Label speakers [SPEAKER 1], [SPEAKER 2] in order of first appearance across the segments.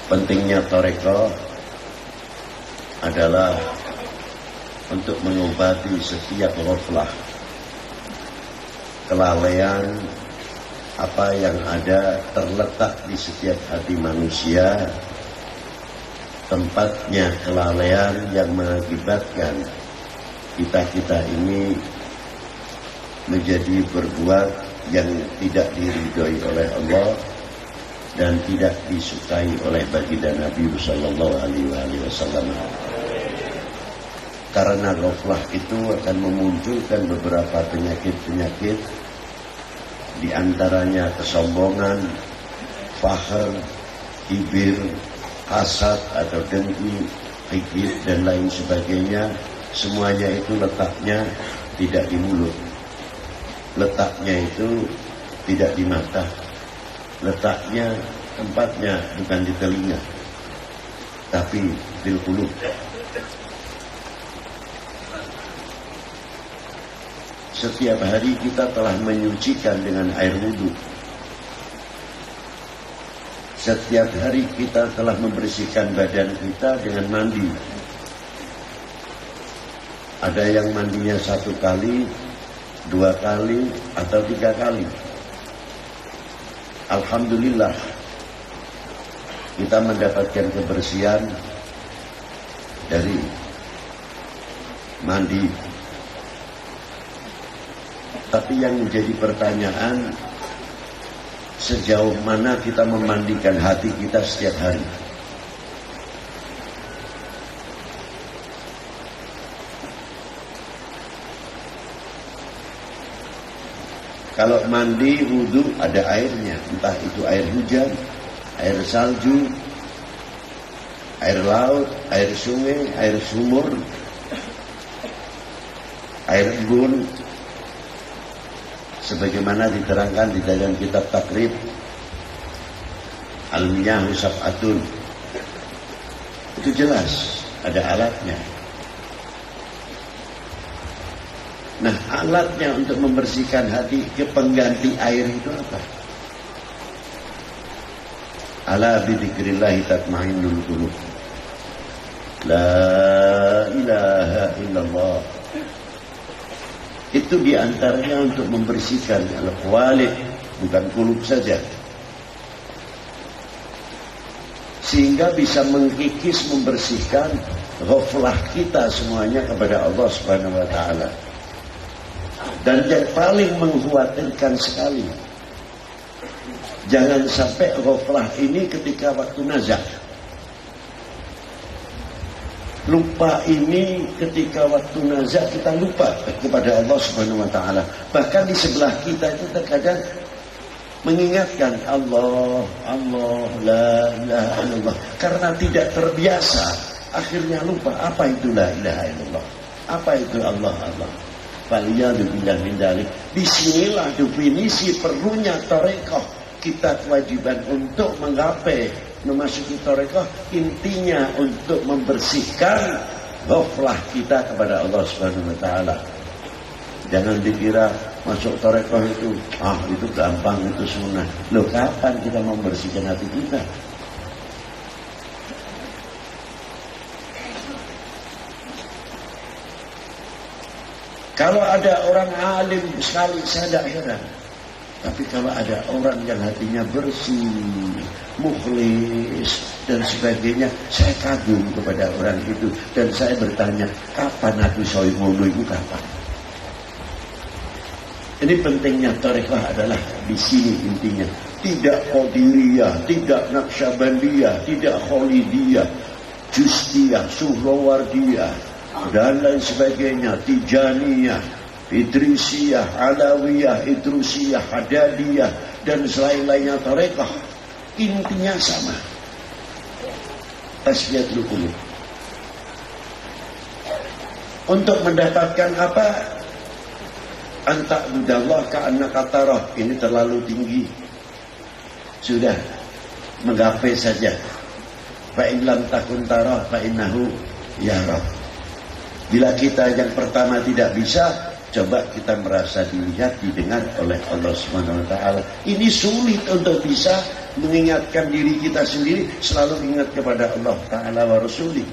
[SPEAKER 1] Pentingnya thariqah adalah untuk mengobati setiap ghaflah, kelalaian apa yang ada terletak di setiap hati manusia, tempatnya kelalaian yang mengakibatkan kita ini menjadi berbuat yang tidak diridhoi oleh Allah dan tidak disukai oleh baginda Nabi sallallahu alaihi wasallam. Karena ghaflah itu akan memunculkan beberapa penyakit-penyakit, di antaranya kesombongan, fakhr, kibir, hasad atau dengki, hikid dan lain sebagainya. Semuanya itu letaknya tidak di mulut, letaknya itu tidak di mata, letaknya tempatnya bukan di telinga, tapi di qulub. Setiap hari kita telah menyucikan dengan air wudhu. Setiap hari kita telah membersihkan badan kita dengan mandi. Ada yang mandinya 1 kali, 2 kali, atau 3 kali. Alhamdulillah, kita mendapatkan kebersihan dari mandi. Tapi yang menjadi pertanyaan, sejauh mana kita memandikan hati kita setiap hari? Kalau mandi wudhu ada airnya, entah itu air hujan, air salju, air laut, air sungai, air sumur, air embun, sebagaimana diterangkan di dalam kitab Takrib Al-Miyahu Sab'atun. Itu jelas ada alatnya. Nah, alatnya untuk membersihkan hati ke pengganti air itu apa? Ala bidzikrillah tatmainnul qulub. La ilaha illallah. Itu diantaranya untuk membersihkan al-qalib, bukan kulub saja, sehingga bisa mengkikis, membersihkan ghaflah kita semuanya kepada Allah Subhanahu wa ta'ala. Dan yang paling mengkhawatirkan sekali, jangan sampai ghaflah ini ketika waktu nazar. Lupa ini ketika waktu nazar kita lupa kepada Allah Subhanahu wa ta'ala. Bahkan di sebelah kita itu terkadang mengingatkan Allah, Allah, la ilaha illallah. Karena tidak terbiasa, akhirnya lupa apa itu la ilaha illallah, apa itu Allah, Allah. Faliyadzubillah min dzalik. Disinilah definisi perlunya thariqah. Kita kewajiban untuk menggapai memasuki thariqah, intinya untuk membersihkan ghaflah kita kepada Allah Subhanahu wa ta'ala. Jangan dikira masuk thariqah itu itu gampang, itu sunnah. Loh, kapan kita membersihkan hati kita? Kalau ada orang alim sekali, saya tidak heran. Tapi kalau ada orang yang hatinya bersih, mukhlis dan sebagainya, saya kagum kepada orang itu. Dan saya bertanya, kapan aku soal ngono itu kapan? Ini pentingnya thariqah adalah di sini intinya. Tidak Qadiriyah, tidak Naqsyabandiyah, tidak Khalidiyah, Justiyah, Suhrawardiyah, dan lain sebagainya, Tijaniyah, Idrisiyah, Alawiyah, Idrusiyah, Hadadiyah, dan selain-lainnya thariqah. Intinya sama. Tasfiyatul qulub. Untuk mendapatkan apa? Anta'budallah ka'annaka tarah. Ini terlalu tinggi. Sudah, menggapai saja. Fa'in lam takun tarah fa'innahu yarah. Bila kita yang pertama tidak bisa, coba kita merasa dilihat, didengar oleh Allah Subhanahu wa ta'ala. Ini sulit untuk bisa mengingatkan diri kita sendiri, selalu ingat kepada Allah Ta'ala wa Rasulih.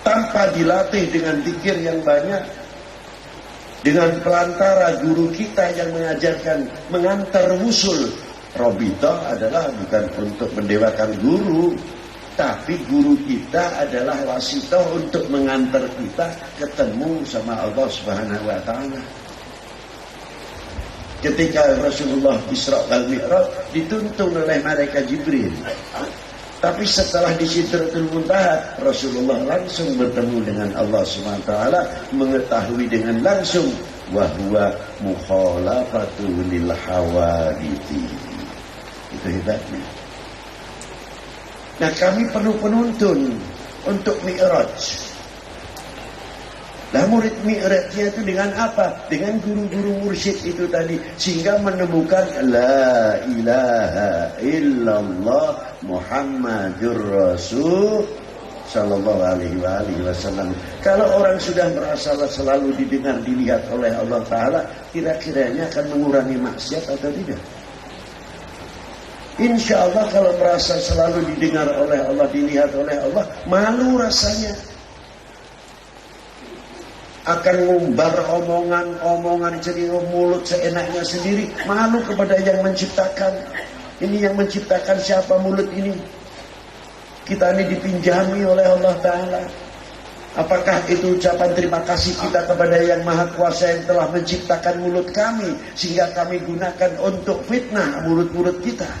[SPEAKER 1] Tanpa dilatih dengan zikir yang banyak, dengan pelantara guru kita yang mengajarkan mengantar wusul. Robito adalah bukan untuk mendewakan guru, tapi guru kita adalah wasito untuk mengantar kita ketemu sama Allah Subhanahu wa Ta'ala. Ketika Rasulullah Isra wal Mi'raj dituntun oleh malaikat Jibril. Tapi setelah di Sidratul Muntaha, Rasulullah langsung bertemu dengan Allah Subhanahu wa Ta'ala, mengetahui dengan langsung wa huwa mukhalafatu lil hawadithi. Itu hebatnya. Nah, kami perlu penuntun untuk Mi'raj. Nah, murid Mi'rajnya itu dengan apa? Dengan guru-guru mursyid itu tadi, sehingga menemukan la ilaha illallah Muhammadur Rasul sallallahu alaihi wasallam. Kalau orang sudah merasa selalu didengar, dilihat oleh Allah Ta'ala, kira-kiranya akan mengurangi maksiat atau tidak? Insya Allah kalau merasa selalu didengar oleh Allah, dilihat oleh Allah, malu rasanya. Akan ngumbar omongan jadi mulut seenaknya sendiri, malu kepada yang menciptakan. Ini yang menciptakan siapa mulut ini? Kita ini dipinjami oleh Allah Ta'ala. Apakah itu ucapan terima kasih kita kepada yang Maha Kuasa yang telah menciptakan mulut kami, sehingga kami gunakan untuk fitnah mulut-mulut kita?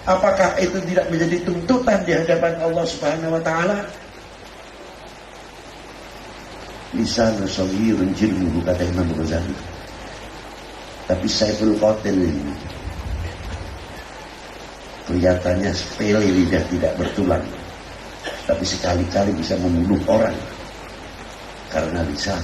[SPEAKER 1] Apakah itu tidak menjadi tuntutan di hadapan Allah Subhanahu wa Ta'ala? Lisan saghirun jilmuhu, kata Imam Ghazali. Tapi Saiful Qatil ini kelihatannya sepele, lidah tidak bertulang, tapi sekali-kali bisa membunuh orang karena lisan.